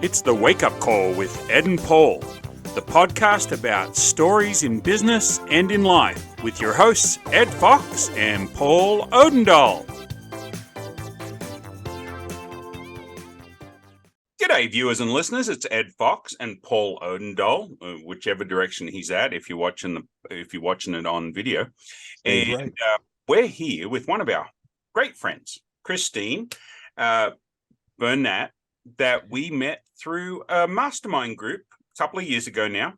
It's the Wake Up Call with Ed and Paul, the podcast about stories in business and in life, with your hosts Ed Fox and Paul Odendahl. G'day, viewers and listeners. It's Ed Fox and Paul Odendahl, whichever direction he's at. If you're watching it on video, Stays and right. We're here with one of our great friends, Christine Bernat, that we met through a mastermind group a couple of years ago now.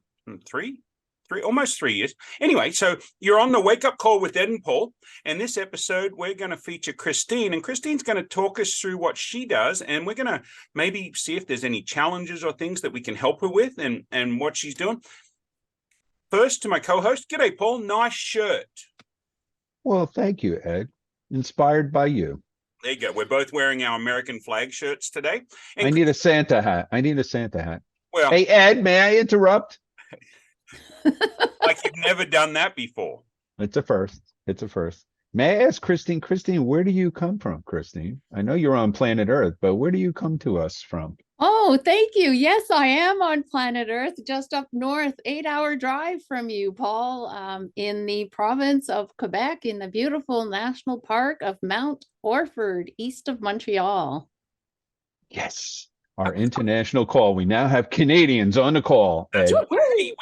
Almost 3 years. Anyway, so you're on the Wake Up Call with Ed and Paul. And this episode, we're going to feature Christine. And Christine's going to talk us through what she does. And we're going to maybe see if there's any challenges or things that we can help her with and what she's doing. First, to my co-host, g'day, Paul. Nice shirt. Well, thank you, Ed. Inspired by you. There you go. We're both wearing our American flag shirts today. And I need a Santa hat. Well, hey, Ed, may I interrupt? Like you've never done that before. It's a first. May I ask Christine, where do you come from, Christine? I know you're on planet Earth, but where do you come to us from? Oh, thank you. Yes, I am on planet Earth, just up north, 8-hour drive from you, Paul, in the province of Quebec, in the beautiful national park of Mount Orford, east of Montreal. Yes. Our international call. We now have Canadians on the call. Ed.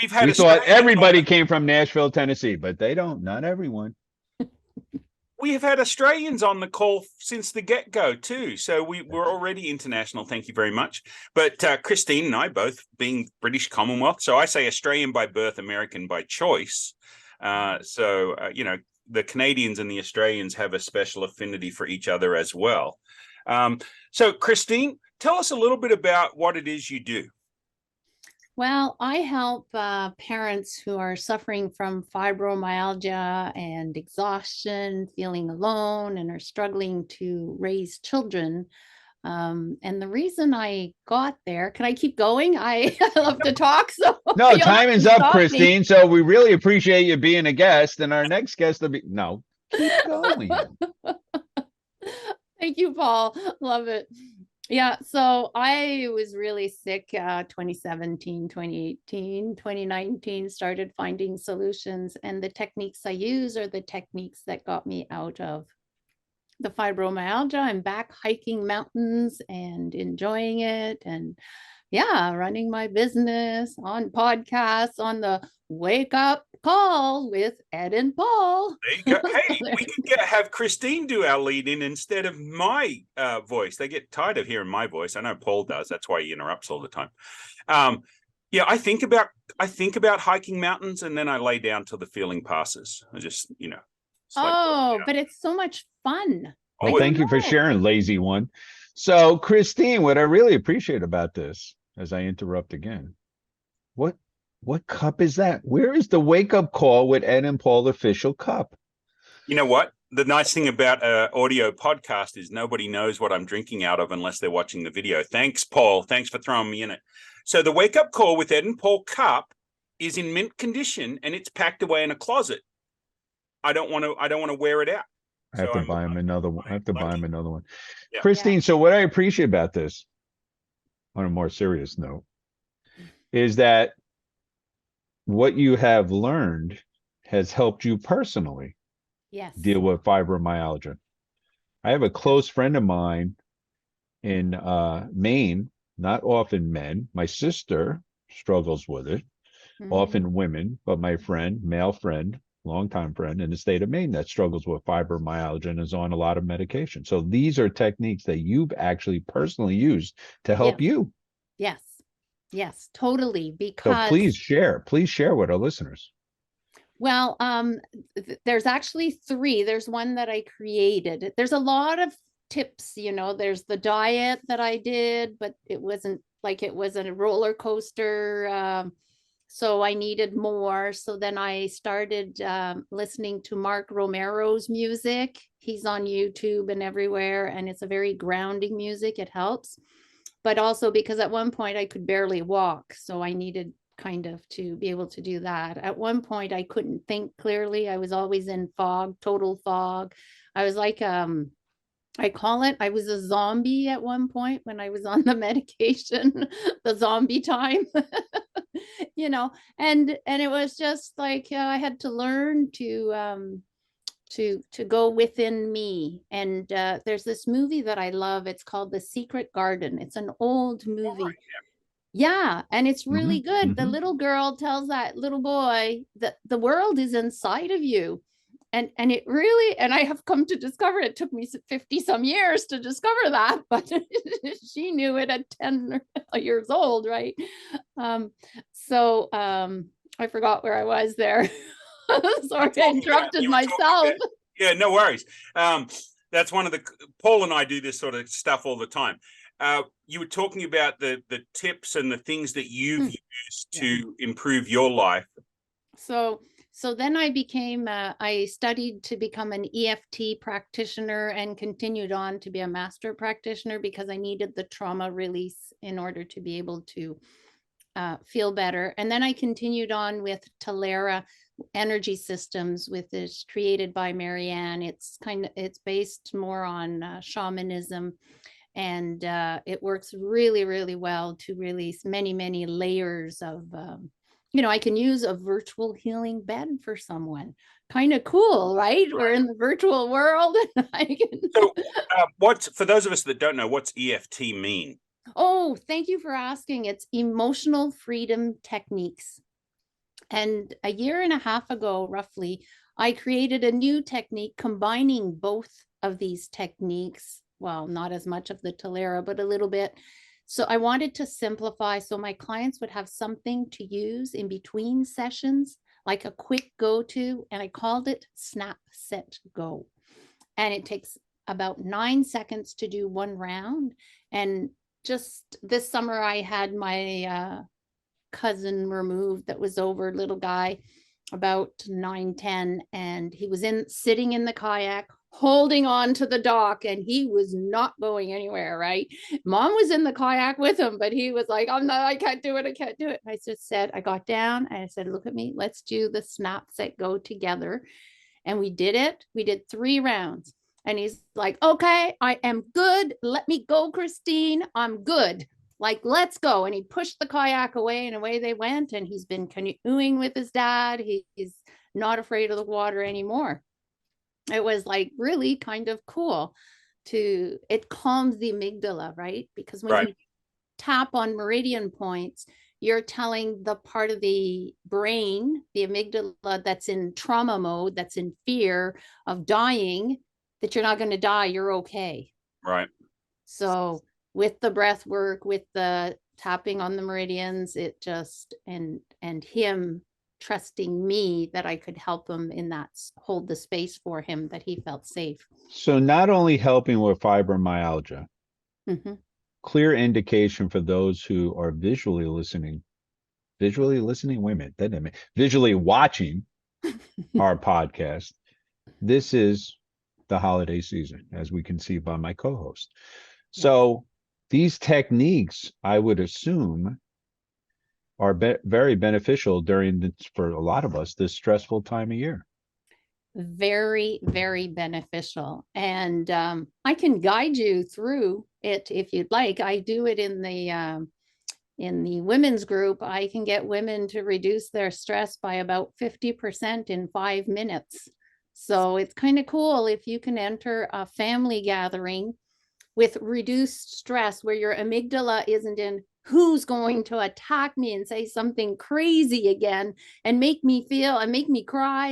We thought everybody came from Nashville, Tennessee, but they don't. Not everyone. We have had Australians on the call since the get-go too. So we're already international. Thank you very much. But Christine and I both being British Commonwealth. So I say Australian by birth, American by choice. The Canadians and the Australians have a special affinity for each other as well. So Christine, tell us a little bit about what it is you do. Well, I help parents who are suffering from fibromyalgia and exhaustion, feeling alone, and are struggling to raise children. And the reason I got there, can I keep going? I love to talk. So no, time is up, Christine. So we really appreciate you being a guest. And our next guest will be, no, keep going. Thank you, Paul. Love it. Yeah, so I was really sick 2017, 2018, 2019, started finding solutions. And the techniques I use are the techniques that got me out of the fibromyalgia. I'm back hiking mountains and enjoying it. And yeah, running my business on podcasts, on the Wake Up Call with Ed and Paul. There you go. Hey, we could have Christine do our lead in instead of my voice. They get tired of hearing my voice. I know Paul does. That's why he interrupts all the time. I think about hiking mountains and then I lay down till the feeling passes. I just, but it's so much fun. Well, thank you for sharing, lazy one. So, Christine, what I really appreciate about this, as I interrupt again, what cup is that? Where is the Wake Up Call with Ed and Paul official cup? You know what? The nice thing about an audio podcast is nobody knows what I'm drinking out of unless they're watching the video. Thanks, Paul. Thanks for throwing me in it. So the Wake Up Call with Ed and Paul cup is in mint condition and it's packed away in a closet. I don't want to wear it out. I have to buy him another one. Yeah. Christine, so what I appreciate about this, on a more serious note, is that what you have learned has helped you personally deal with fibromyalgia. I have a close friend of mine in Maine, not often men. My sister struggles with it, often women, but my friend, male friend, longtime friend in the state of Maine that struggles with fibromyalgia and is on a lot of medication. So these are techniques that you've actually personally used to help you. Yes, totally. Because so please share with our listeners. Well, there's actually 3. There's one that I created. There's a lot of tips, there's the diet that I did, but it wasn't like it was a roller coaster. So I needed more. So then I started listening to Mark Romero's music. He's on YouTube and everywhere, and it's a very grounding music. It helps. But also because at one point I could barely walk. So I needed kind of to be able to do that. At one point I couldn't think clearly. I was always in fog, total fog. I was like I call it, I was a zombie at one point when I was on the medication, the zombie time, you know, and it was just like, I had to learn to go within me. And there's this movie that I love. It's called The Secret Garden. It's an old movie. Yeah, and it's really good. The little girl tells that little boy that the world is inside of you. And it really, and I have come to discover, it took me 50 some years to discover that, but she knew it at 10 years old, right? I forgot where I was there. Sorry, I interrupted myself. Yeah, no worries. That's one of the, Paul and I do this sort of stuff all the time. You were talking about the tips and the things that you've used to improve your life. So then I became, I studied to become an EFT practitioner and continued on to be a master practitioner because I needed the trauma release in order to be able to feel better. And then I continued on with Talera energy systems, with this created by Marianne. It's based more on shamanism, and it works really, really well to release many, many layers of, I can use a virtual healing bed for someone. Kind of cool, right? We're in the virtual world. So for those of us that don't know, what's EFT mean? Oh, thank you for asking. It's emotional freedom techniques. And a year and a half ago, roughly, I created a new technique combining both of these techniques. Well, not as much of the Talera, but a little bit. So I wanted to simplify so my clients would have something to use in between sessions, like a quick go-to, and I called it Snap, Set, Go. And it takes about 9 seconds to do one round. And just this summer, I had my cousin removed that was over, little guy, about 9, 10, and he was sitting in the kayak holding on to the dock, and he was not going anywhere, right? Mom was in the kayak with him, but he was like, I can't do it. I can't do it. I just said, I got down and I said, look at me, let's do the Snap, Set, Go together. And we did it. We did 3 rounds. And he's like, okay, I am good. Let me go, Christine. I'm good. Like, let's go. And he pushed the kayak away, and away they went. And he's been canoeing with his dad. He's not afraid of the water anymore. It was like really kind of cool. It calms the amygdala, right? Because when you tap on meridian points, you're telling the part of the brain, the amygdala, that's in trauma mode, that's in fear of dying, that you're not going to die, you're okay. Right. So with the breath work, with the tapping on the meridians, it just, and him trusting me that I could help him in that, hold the space for him, that he felt safe. So not only helping with fibromyalgia, clear indication for those who are visually listening, wait a minute, visually watching our podcast. This is the holiday season, as we can see by my co-host. So these techniques, I would assume, are very beneficial during, for a lot of us, this stressful time of year. Very, very beneficial. And I can guide you through it if you'd like. I do it in the women's group. I can get women to reduce their stress by about 50% in 5 minutes. So it's kind of cool if you can enter a family gathering with reduced stress, where your amygdala isn't in who's going to attack me and say something crazy again and make me feel and make me cry.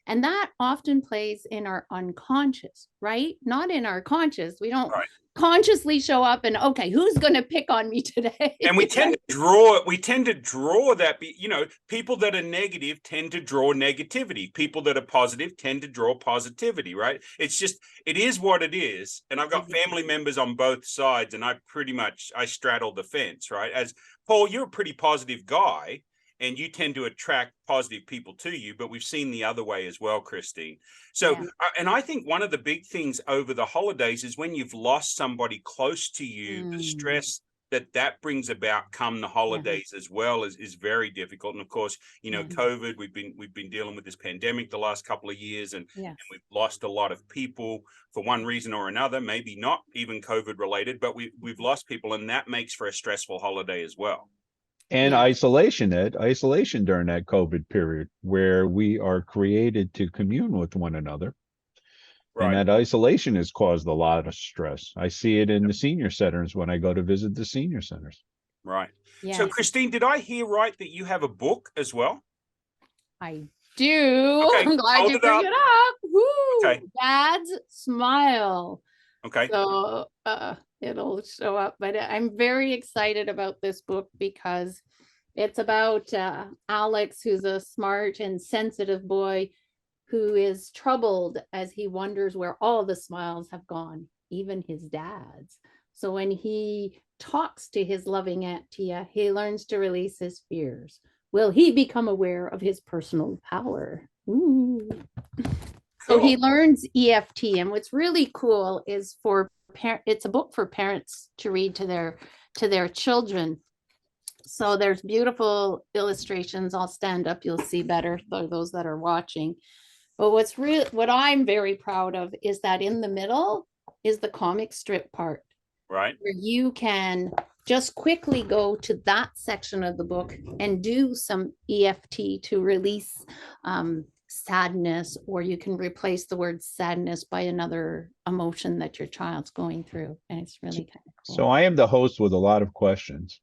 And that often plays in our unconscious, right? Not in our conscious. We don't consciously show up and, okay, who's going to pick on me today? And we tend to draw that, people that are negative tend to draw negativity. People that are positive tend to draw positivity, right? It's just, it is what it is. And I've got family members on both sides, and I straddle the fence, right? As Paul, you're a pretty positive guy, and you tend to attract positive people to you, but we've seen the other way as well, Christine. So, and I think one of the big things over the holidays is when you've lost somebody close to you, the stress that brings about come the holidays as well is very difficult. And of course, you know, COVID, we've been dealing with this pandemic the last couple of years, and we've lost a lot of people for one reason or another, maybe not even COVID related, but we've lost people, and that makes for a stressful holiday as well. And isolation during that COVID period, where we are created to commune with one another. And that isolation has caused a lot of stress. I see it in the senior centers when I go to visit the senior centers. Right. So, Christine, did I hear right that you have a book as well? I do. Okay, I'm glad you bring it up. Woo! Okay. Dad's Smile. Okay. So it'll show up, but I'm very excited about this book because it's about Alex, who's a smart and sensitive boy who is troubled as he wonders where all the smiles have gone, even his dad's. So when he talks to his loving Aunt Tia, he learns to release his fears. Will he become aware of his personal power? Ooh. Cool. So he learns EFT, and what's really cool is it's a book for parents to read to their children. So there's beautiful illustrations. I'll stand up, you'll see better for those that are watching. But what I'm very proud of is that in the middle is the comic strip part. Right. Where you can just quickly go to that section of the book and do some EFT to release sadness, or you can replace the word sadness by another emotion that your child's going through. And it's really kind of cool. So I am the host with a lot of questions.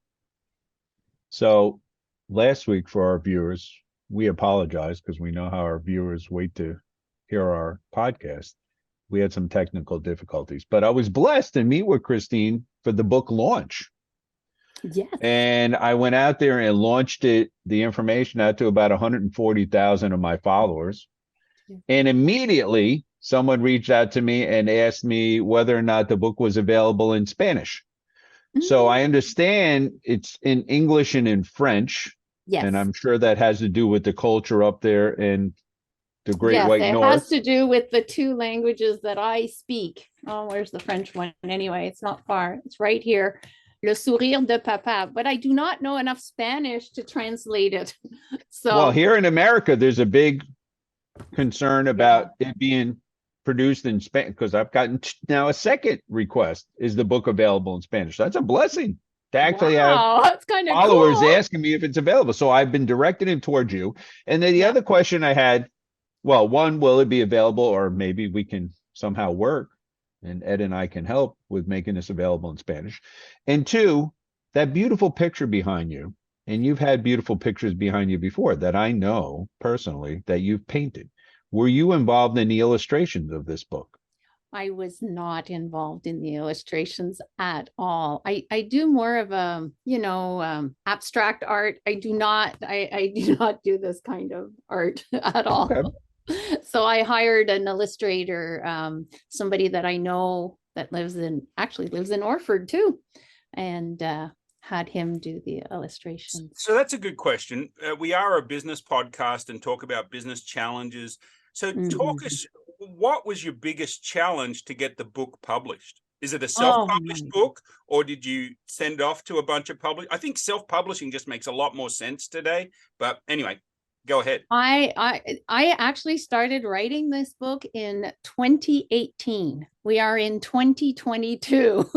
So last week, for our viewers, we apologize because we know how our viewers wait to hear our podcast. We had some technical difficulties, but I was blessed to meet with Christine for the book launch. Yes. And I went out there and launched the information out to about 140,000 of my followers. And immediately someone reached out to me and asked me whether or not the book was available in Spanish. So I understand it's in English and in French. Yes. And I'm sure that has to do with the culture up there in the Great White North. It has to do with the two languages that I speak. Oh, where's the French one? Anyway, it's not far. It's right here. Le sourire de papa. But I do not know enough Spanish to translate it. So, well, here in America, there's a big concern about it being produced in Spanish, because I've gotten now a second request. Is the book available in Spanish? That's a blessing. To actually have that's kind of followers cool. asking me if it's available. So I've been directing it towards you. And then the other question I had, well, one, will it be available, or maybe we can somehow work and Ed and I can help with making this available in Spanish. And two, that beautiful picture behind you, and you've had beautiful pictures behind you before that I know personally that you've painted. Were you involved in the illustrations of this book? I was not involved in the illustrations at all. I do more of abstract art. I do not do this kind of art at all. Okay. So I hired an illustrator, somebody that I know that lives in Orford too, and had him do the illustrations. So that's a good question. We are a business podcast and talk about business challenges. So talk us, what was your biggest challenge to get the book published? Is it a self-published book, or did you send off to a bunch of publishers? I think self-publishing just makes a lot more sense today. But anyway, go ahead. I actually started writing this book in 2018. We are in 2022,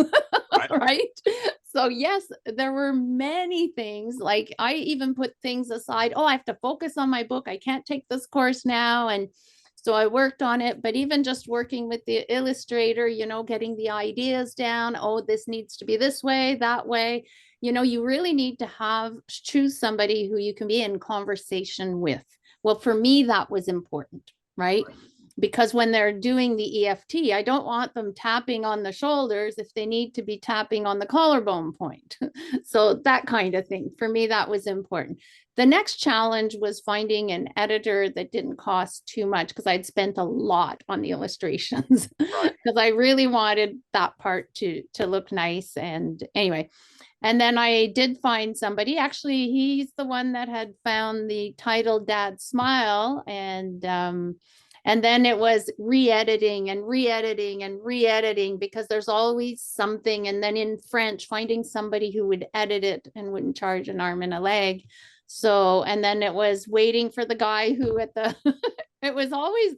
right? So yes, there were many things. Like I even put things aside. Oh, I have to focus on my book. I can't take this course now. And so I worked on it, but even just working with the illustrator, getting the ideas down. Oh, this needs to be this way, that way. You really need to choose somebody who you can be in conversation with. Well, for me, that was important, right? Because when they're doing the EFT, I don't want them tapping on the shoulders if they need to be tapping on the collarbone point. So that kind of thing. For me, that was important. The next challenge was finding an editor that didn't cost too much, because I'd spent a lot on the illustrations because I really wanted that part to look nice. And anyway, and then I did find somebody, actually, he's the one that had found the title Dad's Smile, and And then it was re-editing and re-editing and re-editing, because there's always something. And then in French, finding somebody who would edit it and wouldn't charge an arm and a leg. So, and then it was waiting for the guy who at the, there was always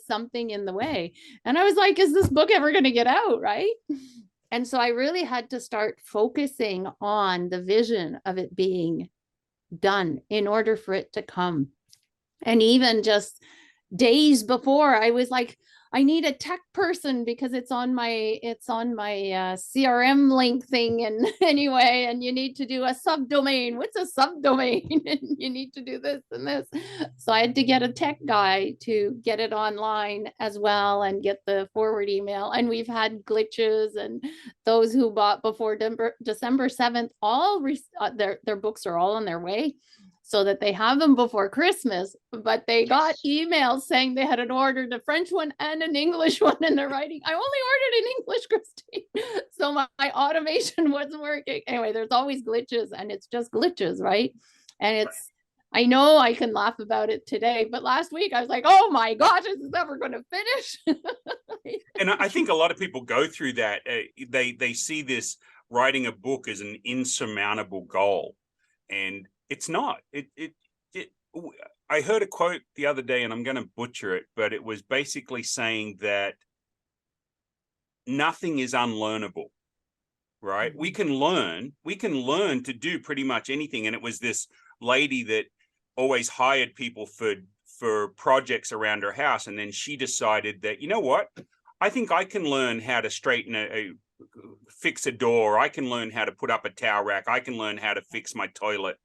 something in the way. And I was like, is this book ever going to get out? Right. And so I really had to start focusing on the vision of it being done in order for it to come. And even just days before, I was like, I need a tech person because it's on my CRM link thing. And anyway, and you need to do a subdomain. What's a subdomain? And you need to do this and this. So I had to get a tech guy to get it online as well and get the forward email. And we've had glitches, and those who bought before December 7th, all their books are all on their way, so that they have them before Christmas, but they got emails saying they had an ordered a French one and an English one, and they're writing, I only ordered in English, Christine. So my automation wasn't working. Anyway, there's always glitches, and it's just glitches, right? And it's, I know I can laugh about it today, but last week I was like, oh my gosh, is this ever going to finish? And I think a lot of people go through that. They see this writing a book as an insurmountable goal, and it's not. I heard a quote the other day, and I'm going to butcher it, but it was basically saying that nothing is unlearnable, right? We can learn to do pretty much anything. And it was this lady that always hired people for projects around her house. And then she decided that, you know what? I think I can learn how to straighten fix a door. I can learn how to put up a towel rack. I can learn how to fix my toilet.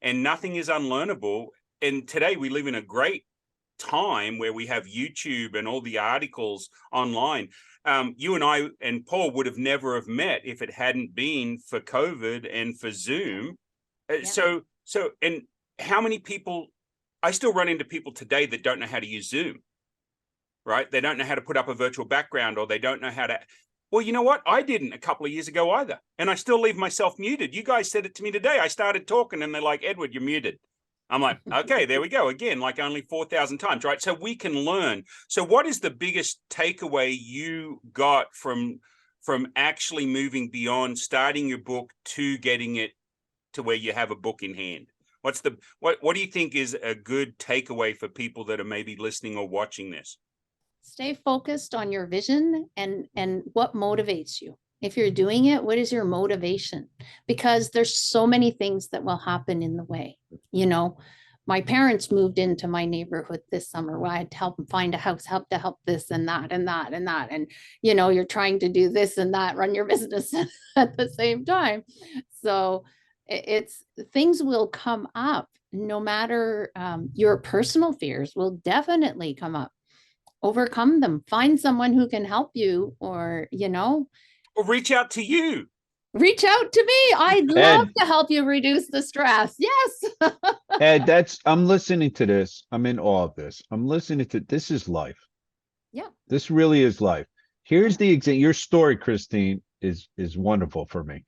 And nothing is unlearnable. And today we live in a great time where we have YouTube and all the articles online. You and I and Paul would have never have met if it hadn't been for COVID and for Zoom. So, and how many people, I still run into people today that don't know how to use Zoom, right? They don't know how to put up a virtual background, or they don't know how to. Well, you know what? I didn't a couple of years ago either. And I still leave myself muted. You guys said it to me today. I started talking and they're like, Edward, you're muted. I'm like, okay, there we go. Again, like only 4,000 times, right? So we can learn. So what is the biggest takeaway you got from actually moving beyond starting your book to getting it to where you have a book in hand? What do you think is a good takeaway for people that are maybe listening or watching this? Stay focused on your vision and what motivates you. If you're doing it, what is your motivation? Because there's so many things that will happen in the way. My parents moved into my neighborhood this summer where I had to help them find a house, help this and that and that and that. And, you're trying to do this and that, run your business at the same time. So it's things will come up, no matter your personal fears will definitely come up. Overcome them, find someone who can help you, or or reach out to you. Reach out to me. I'd love to help you reduce the stress. Yes. Ed, I'm listening to this. I'm in awe of this. I'm listening to, this is life. Yeah. This really is life. Here's the example. Your story, Christine, is wonderful for me.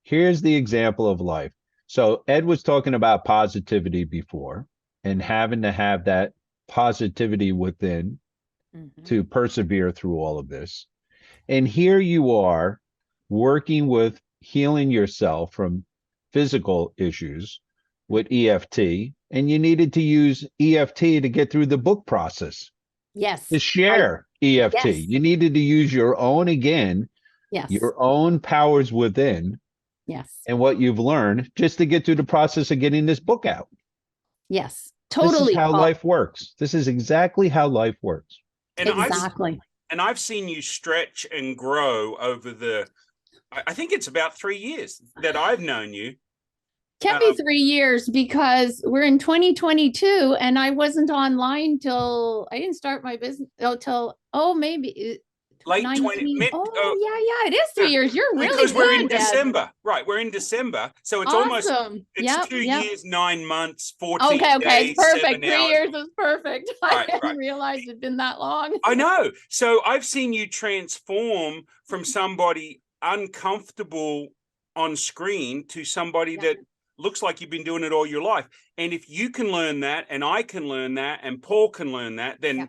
Here's the example of life. So Ed was talking about positivity before, and having to have that positivity within to persevere through all of this. And here you are working with healing yourself from physical issues with EFT, and you needed to use EFT to get through the book process. Yes. To share EFT. Yes. You needed to use your own, again, your own powers within. Yes. And what you've learned just to get through the process of getting this book out. Yes. Totally. This is how life works. This is exactly how life works. And exactly. I've seen you stretch and grow over I think it's about 3 years that I've known you. Can't be 3 years, because we're in 2022 and I wasn't online till I didn't start my business till maybe late 20. Yeah, it is 3 years. You're really because we're in Dad. December, right? We're in December, so it's almost it's 2 years, 9 months, 14 days, perfect. 3 hours. years is perfect. Right, I didn't realize it'd been that long. I know. So I've seen you transform from somebody uncomfortable on screen to somebody that looks like you've been doing it all your life. And if you can learn that, and I can learn that, and Paul can learn that, then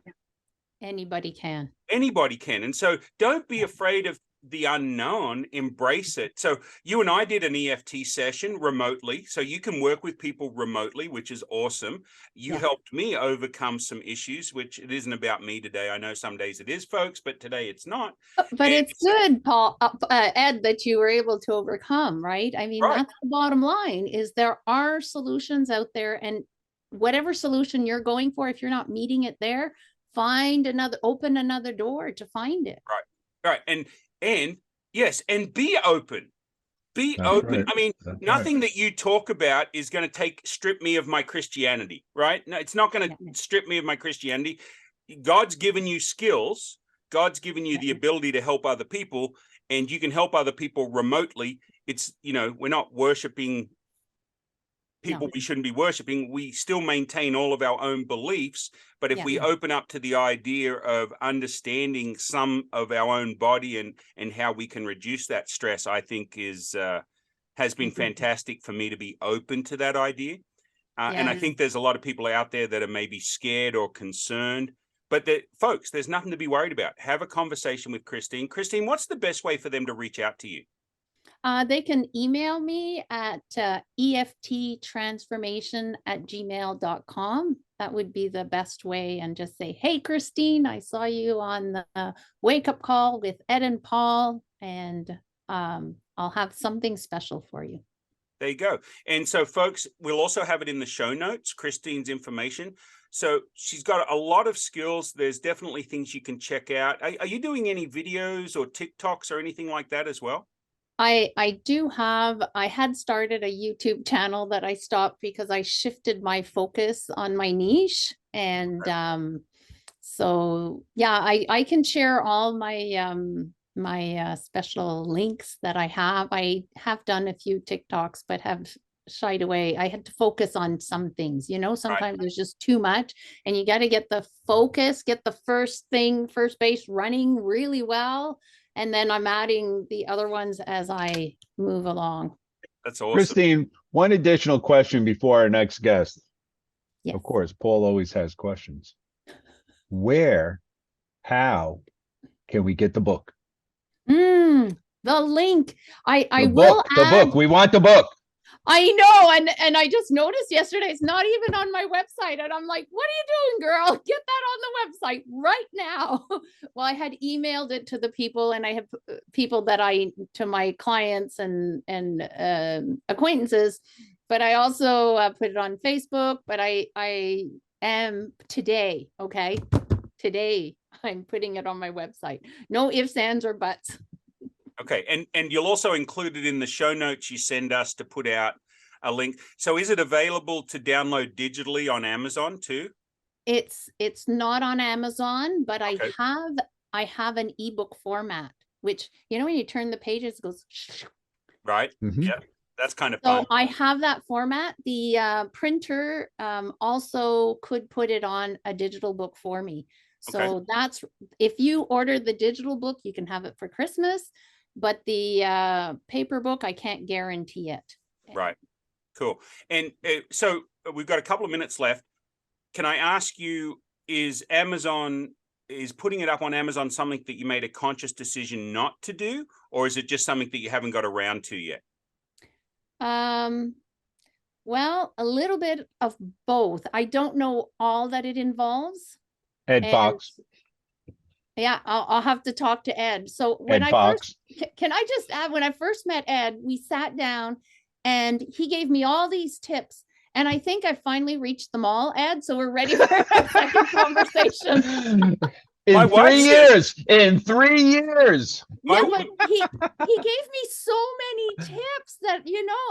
anybody can. Anybody can. And so don't be afraid of the unknown, embrace it. So you and I did an EFT session remotely, so you can work with people remotely, which is awesome. You helped me overcome some issues, which it isn't about me today. I know some days it is, folks, but today it's not. But it's good, Paul, Ed, that you were able to overcome, right? I mean, that's the bottom line, is there are solutions out there, and whatever solution you're going for, if you're not meeting it there, open another door to find it. Right. And yes, and be open. Be open. Right. I mean, nothing that you talk about is going to strip me of my Christianity, right? No, it's not going to strip me of my Christianity. God's given you skills. God's given you the ability to help other people, and you can help other people remotely. It's, we're not worshiping people we shouldn't be worshiping. We still maintain all of our own beliefs, but if we open up to the idea of understanding some of our own body and how we can reduce that stress, I think has been fantastic for me to be open to that idea. And I think there's a lot of people out there that are maybe scared or concerned, but folks, there's nothing to be worried about. Have a conversation with Christine. Christine, what's the best way for them to reach out to you? They can email me at efttransformation@gmail.com. That would be the best way, and just say, hey, Christine, I saw you on the wake up call with Ed and Paul, and I'll have something special for you. There you go. And so, folks, we'll also have it in the show notes, Christine's information. So she's got a lot of skills. There's definitely things you can check out. Are you doing any videos or TikToks or anything like that as well? I had started a YouTube channel that I stopped because I shifted my focus on my niche. And so, yeah, I can share all my my special links that I have. I have done a few TikToks, but have shied away. I had to focus on some things, sometimes there's just too much, and you got to get the focus, get the first base running really well. And then I'm adding the other ones as I move along. That's awesome. Christine, one additional question before our next guest. Yes. Of course, Paul always has questions. How can we get the book? The link. I the will book, add. The book. We want the book. I know. And I just noticed yesterday, it's not even on my website. And I'm like, what are you doing, girl? Get that on the website right now. Well, I had emailed it to the people, and I have people to my clients and acquaintances, but I also put it on Facebook, but I am today. Okay. Today I'm putting it on my website. No ifs, ands, or buts. Okay, and you'll also include it in the show notes you send us to put out a link. So is it available to download digitally on Amazon too? It's not on Amazon, but okay. I have an ebook format, which, when you turn the pages, it goes. Right. Mm-hmm. Yeah, that's kind of fun. So I have that format. The printer also could put it on a digital book for me. So that's, if you order the digital book, you can have it for Christmas. But the paper book, I can't guarantee it. Right. Cool. And so we've got a couple of minutes left. Can I ask you, is putting it up on Amazon something that you made a conscious decision not to do, or is it just something that you haven't got around to yet? Well, a little bit of both. I don't know all that it involves. Ed Fox. Yeah, I'll have to talk to Ed. So when can I just add, when I first met Ed, we sat down and he gave me all these tips, and I think I finally reached them all, Ed. So we're ready for a second conversation. In 3 years. In 3 years. Yeah, but he gave me so many tips that,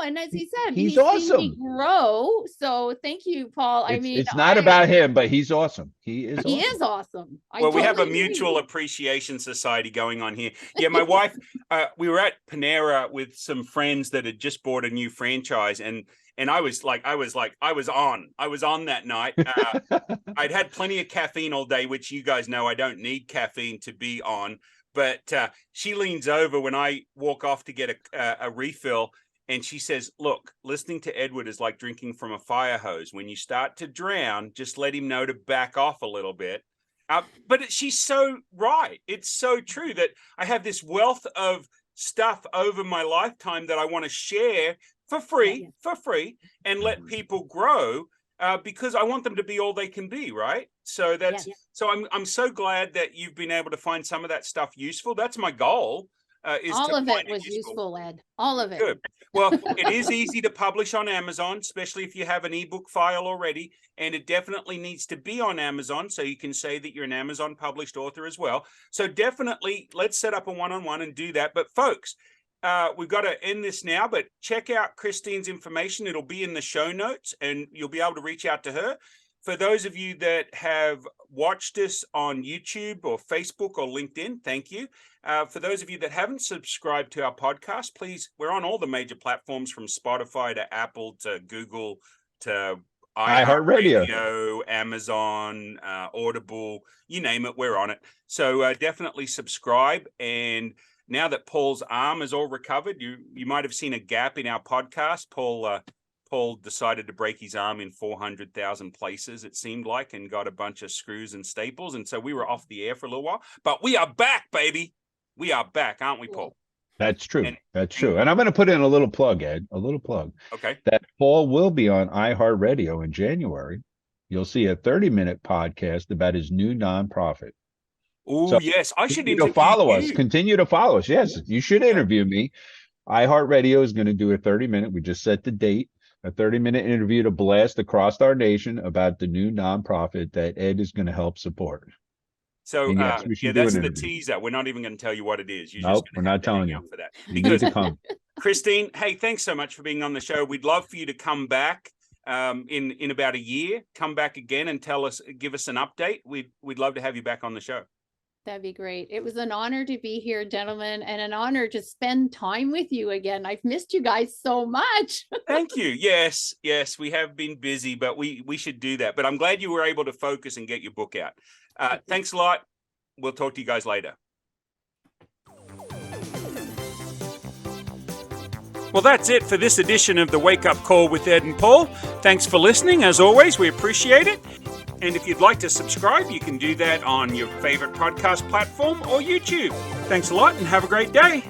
and as he said, he's awesome. Seen me grow. So thank you, Paul. It's not about him, but he's awesome. He is awesome. Well, we have a mutual appreciation society going on here. Yeah, my wife, we were at Panera with some friends that had just bought a new franchise, and I was on that night. I'd had plenty of caffeine all day, which you guys know I don't need caffeine to be on. But she leans over when I walk off to get a refill, And she says, look, listening to Edward is like drinking from a fire hose. When you start to drown, just let him know to back off a little bit. But she's so right. It's so true that I have this wealth of stuff over my lifetime that I want to share for free, and let people grow because I want them to be all they can be, right? So so I'm so glad that you've been able to find some of that stuff useful. That's my goal. All of it was useful, Ed. All of it. Good. Well, it is easy to publish on Amazon, especially if you have an ebook file already, and it definitely needs to be on Amazon, so you can say that you're an Amazon published author as well. So definitely, let's set up a one-on-one and do that. But folks, we've got to end this now, but check out Christine's information. It'll be in the show notes, and you'll be able to reach out to her. For those of you that have watched us on YouTube or Facebook or LinkedIn, thank you. For those of you that haven't subscribed to our podcast, please, we're on all the major platforms from Spotify to Apple to Google to iHeartRadio, Amazon, Audible, you name it, we're on it. So definitely subscribe. And now that Paul's arm is all recovered, you might have seen a gap in our podcast. Paul decided to break his arm in 400,000 places, it seemed like, and got a bunch of screws and staples. And so we were off the air for a little while, but we are back, baby. We are back, aren't we, Paul? That's true. That's true. And I'm going to put in a little plug, Ed, a little plug. Okay. That Paul will be on iHeartRadio in January. You'll see a 30-minute podcast about his new nonprofit. Oh, so yes. I should interview us. Continue to follow us. Yes, you should interview me. iHeartRadio is going to do a 30-minute. We just set the date. A 30-minute interview to blast across our nation about the new nonprofit that Ed is going to help support. So yes, that's the teaser. We're not even going to tell you what it is. Nope, we're not telling you for that. You need to come. Christine, hey, thanks so much for being on the show. We'd love for you to come back in about a year. Come back again and give us an update. We'd love to have you back on the show. That'd be great. It was an honor to be here, gentlemen, and an honor to spend time with you again. I've missed you guys so much. Thank you. Yes, we have been busy, but we should do that. But I'm glad you were able to focus and get your book out. Thanks a lot. We'll talk to you guys later. Well, that's it for this edition of the Wake Up Call with Ed and Paul. Thanks for listening. As always, we appreciate it. And if you'd like to subscribe, you can do that on your favorite podcast platform or YouTube. Thanks a lot and have a great day.